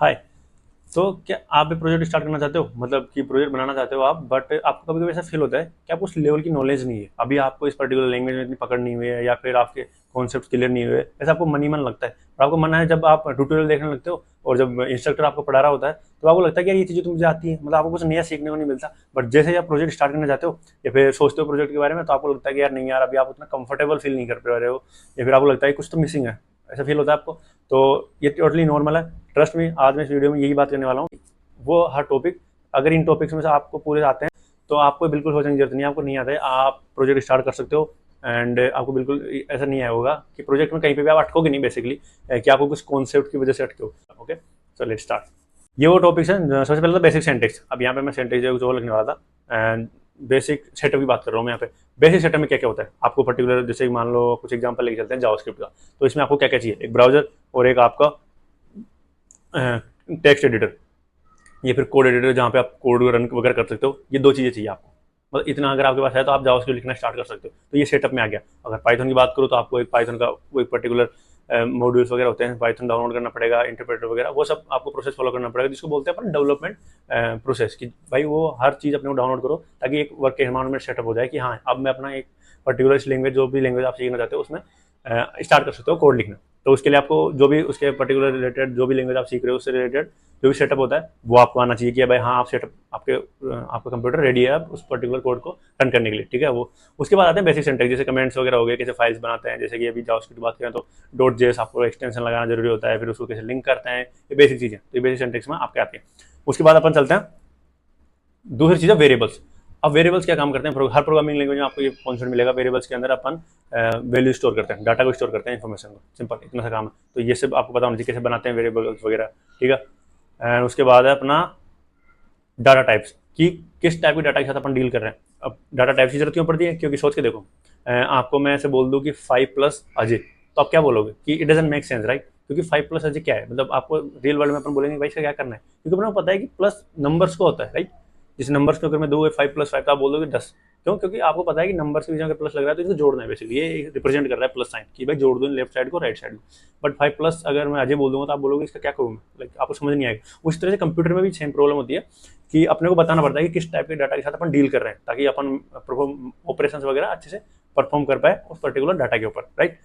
हाय। तो क्या आप भी प्रोजेक्ट स्टार्ट करना चाहते हो, मतलब कि प्रोजेक्ट बनाना चाहते हो आप, बट आपको कभी कभी ऐसा फील होता है कि आपको उस लेवल की नॉलेज नहीं है, अभी आपको इस पर्टिकुलर लैंग्वेज में इतनी पकड़ नहीं हुई है, या फिर आपके कॉन्सेप्ट क्लियर नहीं हुए, ऐसा आपको मन ही मन लगता है। और आपको मन है जब आप ट्यूटोरियल देखने लगते हो और जब इंस्ट्रक्टर आपको पढ़ा रहा होता है तो आपको लगता है कि यार ये चीज़ें तो मुझे आती है, मतलब आपको कुछ नया सीखने को नहीं मिलता। बट जैसे ही आप प्रोजेक्ट स्टार्ट करने जाते हो या फिर सोचते हो प्रोजेक्ट के बारे में, तो आपको लगता है कि यार नहीं यार, अभी आप उतना कंफर्टेबल फील नहीं कर पा रहे हो, या फिर आपको लगता है कि कुछ तो मिसिंग है, ऐसा फील होता है आपको। तो ये टोटली नॉर्मल है। ट्रस्ट में आज मैं इस वीडियो में यही बात करने वाला हूँ। वो हर टॉपिक, अगर इन टॉपिक्स में से आपको पूरे आते हैं तो आपको बिल्कुल सोचने की जरूरत नहीं है, आपको नहीं आता है आप प्रोजेक्ट स्टार्ट कर सकते हो। एंड आपको बिल्कुल ऐसा नहीं होगा कि प्रोजेक्ट में कहीं पे भी आप अटकोगे नहीं, बेसिकली कि आपको कुछ कॉन्सेप्ट की वजह से अटके हो। Okay, so let's start. ये वो टॉपिक्स हैं। सबसे पहले तो बेसिक सेंटेक्स। अब यहाँ पे मैं सेंटेक्स जो लिखने वाला था, एंड बेसिक सेटअप की बात कर रहा हूँ मैं यहाँ पे। बेसिक सेटअप में क्या क्या होता है आपको पर्टिकुलर, जैसे मान लो कुछ एग्जांपल लेके चलते हैं जावास्क्रिप्ट का। तो इसमें आपको क्या क्या चाहिए, एक ब्राउजर और एक आपका टेक्स्ट एडिटर, या फिर कोड एडिटर जहाँ पे आप कोड रन वगैरह कर सकते हो। ये दो चीज़ें चाहिए आपको, मतलब इतना अगर आपके पास है तो आप जावास्क्रिप्ट लिखना स्टार्ट कर सकते हो। तो ये सेटअप में आ गया। अगर पाइथन की बात करूँ तो आपको एक पाइथन का वो एक पर्टिकुलर मॉड्यूल्स वगैरह होते हैं, पाइथन डाउनलोड करना पड़ेगा, इंटरप्रेटर वगैरह, वो सब आपको प्रोसेस फॉलो करना पड़ेगा, जिसको बोलते हैं अपन डेवलपमेंट प्रोसेस की। भाई वो हर चीज़ अपने को डाउनलोड करो ताकि एक वर्क एनवायरनमेंट सेटअप हो जाए कि हाँ अब मैं अपना एक पर्टिकुलर लैंग्वेज, जो भी लैंग्वेज आप सीखना चाहते हो उसमें स्टार्ट कर सकते हो कोड लिखना। तो उसके लिए आपको जो भी उसके पर्टिकुलर रिलेटेड जो भी लैंग्वेज आप सीख रहे हो उससे रिलेटेड जो भी सेटअप होता है वो आपको आना चाहिए कि भाई हाँ आप सेटअप आपके आपका कंप्यूटर रेडी है आप उस पर्टिकुलर कोड को रन करने के लिए, ठीक है। वो उसके बाद आते हैं बेसिक सिंटैक्स, जैसे कमेंट्स वगैरह हो गए, कैसे फाइल्स बनाते हैं, जैसे कि अभी जावास्क्रिप्ट की बात करें तो डॉट जेएस आपको एक्सटेंशन लगाना जरूरी होता है, फिर उसको कैसे लिंक करते हैं, ये बेसिक चीज़ें तो ये बेसिक सिंटैक्स में आपके आती है। उसके बाद अपन चलते हैं दूसरी चीज़ है वेरिएबल्स। अब वेरिएबल्स क्या काम करते हैं, हर प्रोग्रामिंग लैंग्वेज में आपको ये कॉन्सेप्ट मिलेगा। वेरिएबल्स के अंदर अपन वैल्यू स्टोर करते हैं, डाटा को स्टोर करते हैं, इन्फॉर्मेशन को, सिंपल इतना सा काम है। तो ये सब आपको पता होना चाहिए कैसे बनाते हैं वेरिएबल्स वगैरह, ठीक है। एंड उसके बाद है अपना डाटा टाइप्स, कि किस टाइप के डाटा के साथ अपन डील कर रहे हैं। अब डाटा टाइप्स की जरूरत क्यों पड़ती है, क्योंकि सोच के देखो, आपको मैं ऐसे बोल दूं कि 5 + अजय, तो आप क्या बोलोगे कि it doesn't make sense, right. क्योंकि 5 + अजय क्या है, मतलब आपको रियल वर्ल्ड में अपन बोलेंगे भाई इसका क्या करना है, क्योंकि अपने को पता है कि प्लस नंबर्स को होता है, राइट। जिस नंबर्स को अगर मैं दूंगा 5 + 5 तो आप बोल दोगे 10। क्यों, क्योंकि आपको पता है कि नंबर्स के बीच अगर प्लस लग रहा है तो इसको जोड़ना है, बेसिकली ये रिप्रेजेंट कर रहा है प्लस साइन, कि भाई जोड़ दो लेफ्ट साइड को राइट साइड को। बट 5+ अगर मैं अजय बोल दूंगा तो आप बोलोगे इसका क्या करूँ, लाइक आपको समझ नहीं आएगा। उस तरह से कंप्यूटर में भी सेम प्रॉब्लम होती है कि अपने को बताना पड़ता है कि किस टाइप के डाटा के साथ अपन डील कर रहे हैं, ताकि अपन ऑपरेशन वगैरह अच्छे से परफॉर्म कर पाए उस पर्टिकुलर डाटा के ऊपर, राइट।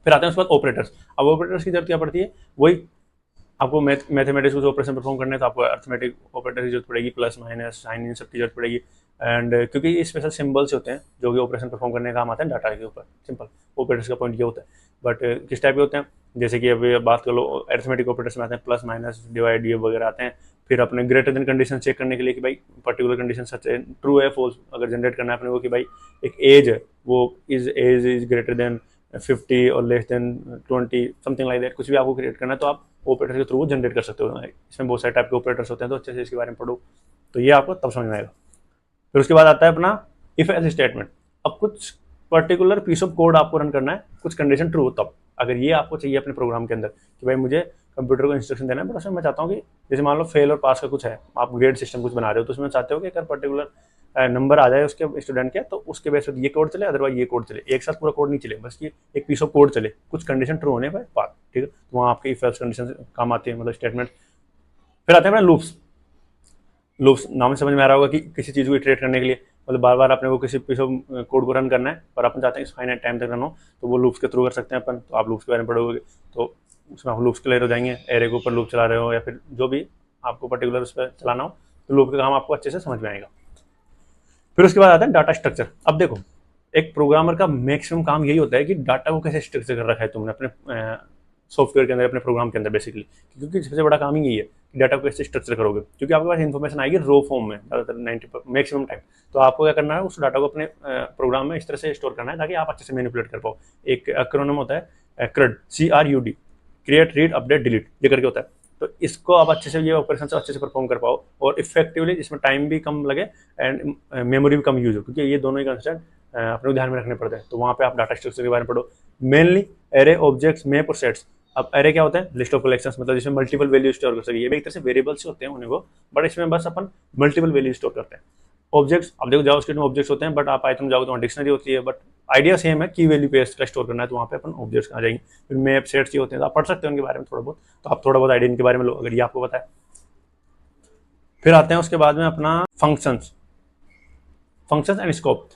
फिर आते हैं उसके बाद ऑपरेटर्स। अब ऑपरेटर्स की जरूरत क्या पड़ती है, वही आपको मैथमेटिक्स कुछ ऑपरेशन परफॉर्म करने हैं तो आपको अर्थमेटिक ऑपरेटर की जरूरत पड़ेगी, प्लस माइनस साइन, इन सब की जरूरत पड़ेगी। एंड क्योंकि ये स्पेशल सिंबल्स होते हैं जो कि ऑपरेशन परफॉर्म करने का काम आते हैं डाटा के ऊपर, सिंपल ऑपरेटर्स का पॉइंट ये होता है। बट किस टाइप के होते हैं, जैसे कि अभी बात कर लो अर्थमेटिक ऑपरेटर्स में आते हैं प्लस माइनस डिवाइड ये वगैरह आते हैं। फिर अपने ग्रेटर देन कंडीशन चेक करने के लिए कि भाई पर्टिकुलर कंडीशन सच है, ट्रू है फॉल्स अगर जनरेट करना है अपने को, कि भाई एक एज है वो एज इज ग्रेटर देन 50 और less than 20, something like that, कुछ भी आपको क्रिएट करना है तो आप ऑपरेटर के थ्रू जनरेट कर सकते हो। इसमें बहुत सारे टाइप के ऑपरेटर्स होते हैं, तो अच्छे से इसके बारे में पढ़ो तो ये आपको तब समझ में आएगा। फिर उसके बाद आता है अपना इफ एल्स स्टेटमेंट। अब कुछ पर्टिकुलर पीस ऑफ कोड आपको रन करना है, कुछ कंडीशन ट्रू हो तब, अगर ये आपको चाहिए अपने प्रोग्राम के अंदर कि भाई मुझे कंप्यूटर को इंस्ट्रक्शन देना है, बट उसमें मैं चाहता हूँ कि जैसे मान लो फेल और पास का कुछ है, आप ग्रेड सिस्टम कुछ बना रहे हो, तो उसमें चाहते हो कि अगर पर्टिकुलर नंबर आ जाए उसके स्टूडेंट के, तो उसके बेस पर ये कोड चले, अदरवाइज ये कोड चले, एक साथ पूरा कोड नहीं चले, बस ये एक पीस ऑफ कोड चले, कुछ कंडीशन ट्रू होने पर बात, ठीक है। तो वहाँ आपके इफ एल्स कंडीशन काम आती है, मतलब स्टेटमेंट। फिर आते हैं लूप्स। लूप्स नाम से समझ में आ रहा होगा कि किसी चीज़ को इटरेट करने के लिए, मतलब बार बार अपने को किसी पीस ऑफ कोड को रन करना है और अपन चाहते हैं फाइनाइट टाइम तक रन हो, तो वो लूप्स के थ्रू कर सकते हैं अपन। तो आप लूप्स के बारे में पढ़ोगे तो उसमें आप लूप्स क्लियर हो जाएंगे, एरे के ऊपर लूप चला रहे हो या फिर जो भी आपको पर्टिकुलर उस पर चलाना हो, तो लूप का काम आपको अच्छे से समझ में आएगा। फिर उसके बाद आता है डाटा स्ट्रक्चर। अब देखो, एक प्रोग्रामर का मैक्सिमम काम यही होता है कि डाटा को कैसे स्ट्रक्चर कर रखा है तुमने अपने सॉफ्टवेयर के अंदर, अपने प्रोग्राम के अंदर, बेसिकली, क्योंकि सबसे बड़ा काम ही यही है कि डाटा को कैसे स्ट्रक्चर करोगे, क्योंकि आपके पास इन्फॉर्मेशन आएगी रो फॉर्म में ज़्यादातर 90 मैक्सिमम टाइम। तो आपको क्या करना है, उस डाटा को अपने प्रोग्राम में इस तरह से स्टोर करना है ताकि आप अच्छे से मैनिपुलेट कर पाओ। एक एक्रोनिम होता है CRUD, CRUD, create read update delete, ये करके होता है। तो इसको आप अच्छे से ये ऑपरेशन से अच्छे से परफॉर्म कर पाओ और इफेक्टिवली, जिसमें टाइम भी कम लगे एंड मेमोरी भी कम यूज हो, क्योंकि ये दोनों ही कंसेप्ट अपने को ध्यान में रखने पड़ते हैं। तो वहाँ पे आप डाटा स्ट्रक्चर के बारे में पढ़ो, मेनली एरे, ऑब्जेक्ट्स, मैप और सेट्स। अब एरे क्या होता है, लिस्ट ऑफ कलेक्शंस, मतलब जिसमें मल्टीपल वैल्यू स्टोर कर सके, ये भी एक तरह से वेरिएबल्स होते हैं उन्हीं को, बट इसमें बस अपन मल्टीपल वैल्यू स्टोर करते हैं। ऑब्जेक्ट्स, अब देखो जावास्क्रिप्ट में ऑब्जेक्ट्स होते हैं, बट आप पाइथन में जाओगे तो डिक्शनरी होती है, बट आइडिया सेम है, की वैल्यू पेस्ट का स्टोर करना है, तो वहाँ पे अपन ऑब्जेक्ट्स आ जाएंगे। फिर मैप सेट्स ही होते हैं, तो आप पढ़ सकते हो उनके बारे में थोड़ा बहुत, तो आप थोड़ा बहुत आइडिया इनके बारे में लो अगर ये आपको पता है। फिर आते हैं उसके बाद में अपना फंक्शंस एंड स्कोप।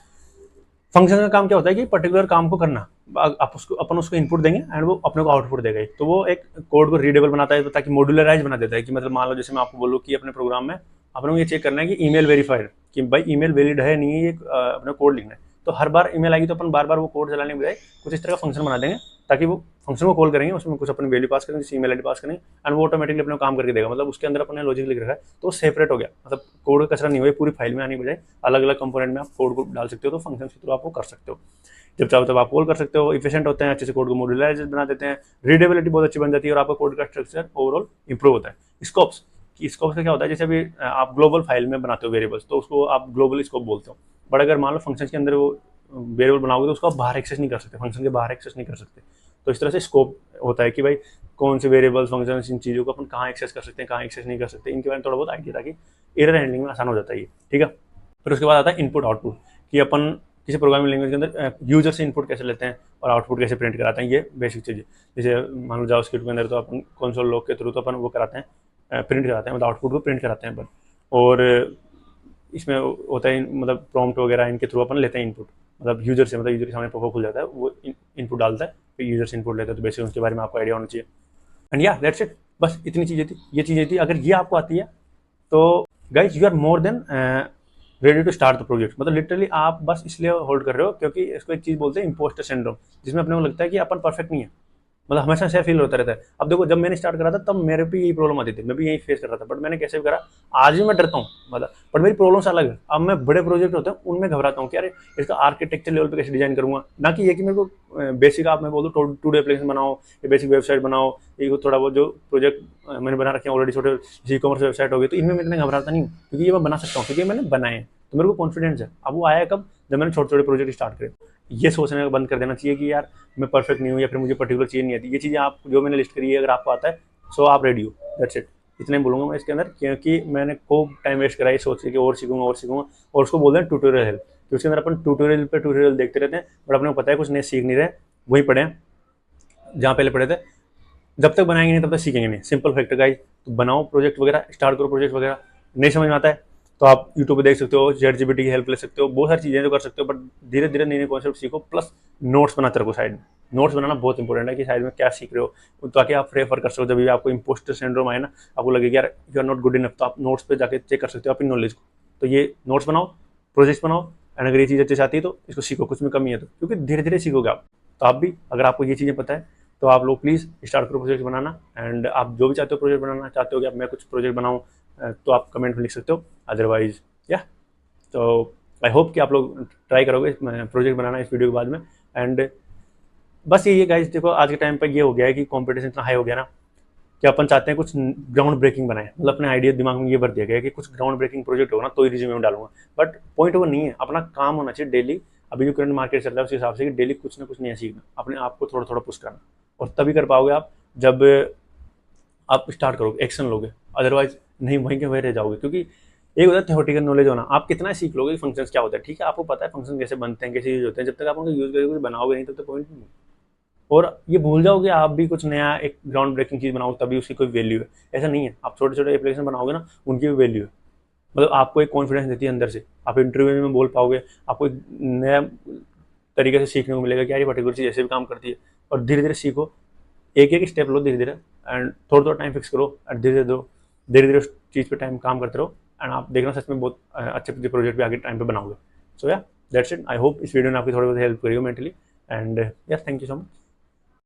फंक्शन का काम क्या होता है कि पर्टिकुलर काम को करना, आप उसको अपन उसको इनपुट देंगे एंड वो अपने को आउटपुट देगा। तो वो एक कोड को रीडेबल बनाता है, ताकि मॉड्यूलराइज बना देता है कि मतलब मान लो जैसे मैं आपको बोलूँ कि अपने प्रोग्राम में अपने को ये चेक करना है कि ईमेल वेरीफाइड, कि भाई ईमेल वैलिड है नहीं है, ये अपने कोड लिखना है। तो हर बार ईमेल आएगी तो अपन बार बार वो कोड चलाने के बजाय कुछ इस तरह का फंक्शन बना देंगे, ताकि वो फंक्शन को कॉल करेंगे, उसमें कुछ अपनी वैल्यू पास करेंगे, जैसे ईमेल आईडी पास करेंगे एंड वो ऑटोमेटिकली अपना काम करके देगा। मतलब उसके अंदर अपने लॉजिक लिख रखा है तो सेपरेट हो गया, मतलब कोड का कचरा नहीं हुआ, पूरी फाइल में आने के बजाय अलग अलग कंपोनेंट में आप कोड को डाल सकते हो। तो फंक्शन के थ्रू आप वो कर सकते हो, जब चाहो तब आप कॉल कर सकते हो, इफिशिएंट होते हैं, अच्छे से कोड को मॉड्यूलराइज बना देते हैं, रीडेबिलिटी बहुत अच्छी बन जाती है और आपका कोड का स्ट्रक्चर ओवरऑल इंप्रूव होता है। स्कोप्स का क्या होता है, जैसे अभी आप ग्लोबल फाइल में बनाते हो वेरिएबल्स, तो उसको आप ग्लोबल स्कोप बोलते हो। बट अगर मान लो फंक्शन के अंदर वो वेरिएबल बनाओगे तो उसको आप बाहर एक्सेस नहीं कर सकते, फंक्शन के बाहर एक्सेस नहीं कर सकते। तो इस तरह से स्कोप होता है कि भाई कौन से वेरिएबल्स, फंक्शन, इन चीज़ों को अपन कहाँ एक्सेस कर सकते हैं, कहाँ एक्सेस नहीं कर सकते, इनके बारे में थोड़ा बहुत आइडिया, ताकि एरर हैंडलिंग में आसान हो जाता है ये, ठीक है। फिर उसके बाद आता है इनपुट आउटपुट, कि अपन किसी प्रोग्रामिंग लैंग्वेज के अंदर यूजर से इनपुट कैसे लेते हैं और आउटपुट कैसे प्रिंट कराते हैं, ये बेसिक चीज़ है। जैसे मान लो जावास्क्रिप्ट के अंदर तो अपन कंसोल लॉग के थ्रू तो अपन वो कराते हैं, प्रिंट कराते हैं, मतलब आउटपुट को प्रिंट कराते हैं अपन। और इसमें होता है मतलब प्रॉम्प्ट वगैरह, इनके थ्रू अपन लेते हैं इनपुट, मतलब यूजर से, मतलब यूजर के सामने प्रोफाइल खुल जाता है, वो इनपुट डालता है, फिर यूजर से इनपुट लेता है। तो बेसिक उसके बारे में आपको आइडिया होना चाहिए। एंड या दैट्स इट, बस इतनी चीज़ें थी, ये चीज़ें थी। अगर ये आपको आती है तो guys you are more than ready to start the project. मतलब लिटरली आप बस इसलिए होल्ड कर रहे हो क्योंकि इसको एक चीज़ बोलते हैं इम्पोस्टर सिंड्रोम, जिसमें अपने को लगता है कि अपन परफेक्ट नहीं है, मतलब हमेशा से फील होता रहता है। अब देखो जब मैंने स्टार्ट करा था तब मेरे भी यही प्रॉब्लम आती थी, मैं भी यही फेस कर रहा था, बट मैंने कैसे भी करा, आज भी मैं डरता हूँ मतलब, बट मेरी प्रॉब्लम्स अलग है। अब मैं बड़े प्रोजेक्ट होते हैं उनमें घबराता हूँ कि अरे इसका आर्किटेक्चर लेवल पे कैसे डिजाइन करूंगा, ना कि ये कि मेरे को बेसिक आप मैं बोल दूँ टू डे एप्लीकेशन बनाओ या बेसिक वेबसाइट बनाओ, ये थोड़ा बहुत जो प्रोजेक्ट मैंने बना रखे हैं ऑलरेडी, छोटे ई कॉमर्स वेबसाइट हो गई, तो इनमें मैं इतना घबराता नहीं हूँ क्योंकि ये मैं बना सकता हूँ, क्योंकि मैंने बनाए हैं, तो मेरे को कॉन्फिडेंस है। अब वो आया कब, जब मैंने छोटे छोटे प्रोजेक्ट स्टार्ट करे। ये सोचने का बंद कर देना चाहिए कि यार मैं परफेक्ट नहीं हूँ या फिर मुझे पर्टिकुलर चीज़ नहीं आती। ये चीज़ें आप जो मैंने लिस्ट करी है अगर आपको आता है सो आप रेडी हो, दैट्स इट। इतना ही बोलूँगा मैं इसके अंदर, क्योंकि मैंने खूब टाइम वेस्ट करा है सोच के और सीखूंगा और उसको बोलते हैं ट्यूटोरियल हेल्प, तो उसके अंदर अपन ट्यूटोरियल पे ट्यूटोरियल देखते रहते हैं, बट अपने को पता है कुछ नए सीख नहीं रहे, वही पढ़े हैं जहाँ पहले पढ़े थे। जब तक बनाएंगे नहीं तब तक सीखेंगे नहीं, सिंपल फैक्ट गाइस। तो बनाओ प्रोजेक्ट वगैरह, स्टार्ट करो प्रोजेक्ट वगैरह। नहीं समझ में आता है तो आप यूट्यूब पे देख सकते हो, ChatGPT की हेल्प ले सकते हो, बहुत सारी चीज़ें जो कर सकते हो, बट धीरे धीरे नए नए कॉन्सेप्ट सीखो, प्लस नोट्स बनाते रहो साइड में। नोट्स बनाना बहुत इंपॉर्टेंट है कि साइड में क्या सीख रहे हो, ताकि आप रेफर कर सको जब भी आपको इंपोस्टर सिंड्रोम आए ना, आपको लगे कि यार you are not good enough, तो आप नोट्स पे जाके चेक कर सकते हो अपनी नॉलेज को। तो ये नोट्स बनाओ, प्रोजेक्ट्स बनाओ, एंड अगर ये चीज़ अच्छे से आती है तो इसको सीखो, कुछ में कमी है तो, क्योंकि धीरे धीरे सीखोगे आप। तो आप भी अगर आपको ये चीज़ें पता है तो आप लोग प्लीज़ स्टार्ट करो प्रोजेक्ट बनाना। एंड आप जो भी चाहते हो प्रोजेक्ट बनाना चाहते हो कि अब मैं कुछ प्रोजेक्ट बनाऊँ, तो आप कमेंट में लिख सकते हो। अदरवाइज या तो आई होप कि आप लोग ट्राई करोगे प्रोजेक्ट बनाना इस वीडियो के बाद में। एंड बस ये गाइस, देखो आज के टाइम पर ये हो गया है कि कॉम्पिटिशन इतना हाई हो गया ना कि अपन चाहते हैं कुछ ग्राउंड ब्रेकिंग बनाए, मतलब अपने आइडिया दिमाग में ये भर दिया गया है कि कुछ ग्राउंड ब्रेकिंग प्रोजेक्ट होगा ना तो ही रिज्यूमे में डालूंगा। बट पॉइंट वो नहीं है, अपना काम होना चाहिए डेली। अभी जो करंट मार्केट चल रहा है उस हिसाब से कि डेली कुछ ना कुछ नया सीखना, अपने आप को थोड़ा थोड़ा पुश करना, और तभी कर पाओगे आप जब आप स्टार्ट करोगे, एक्शन लोगे। अदरवाइज नहीं, वहीं के वहीं रह जाओगे। क्योंकि एक होता है थ्योरेटिकल नॉलेज होना, आप कितना सीख लोगे फंक्शन क्या होता है, ठीक है आपको पता है फंक्शन कैसे बनते हैं, कैसे यूज होते हैं, जब तक आप उनको यूज करके कुछ बनाओगे नहीं तब तक पॉइंट नहीं। और ये भूल जाओगे आप भी कुछ नया एक ग्राउंड ब्रेकिंग चीज़ बनाओ तभी उसकी कोई वैल्यू है, ऐसा नहीं है। आप छोटे छोटे एप्लीकेशन बनाओगे ना उनकी भी वैल्यू है, मतलब आपको एक कॉन्फिडेंस देती है अंदर से, आप इंटरव्यू में बोल पाओगे, आपको एक नया तरीके से सीखने को मिलेगा कि यार ये पर्टिकुलर चीज़ ऐसे भी काम करती है। और धीरे धीरे सीखो, एक एक स्टेप लो धीरे धीरे, एंड थोड़ा थोड़ा टाइम फिक्स करो, एंड धीरे धीरे उस चीज़ पे टाइम काम करते रहो, एंड आप देखना सच में बहुत अच्छे प्रोजेक्ट भी आगे टाइम पे बनाओगे। सो या दैट्स इट, आई होप इस वीडियो ने आपकी थोड़ी बहुत हेल्प करी हो mentally. And yes, thank you so much.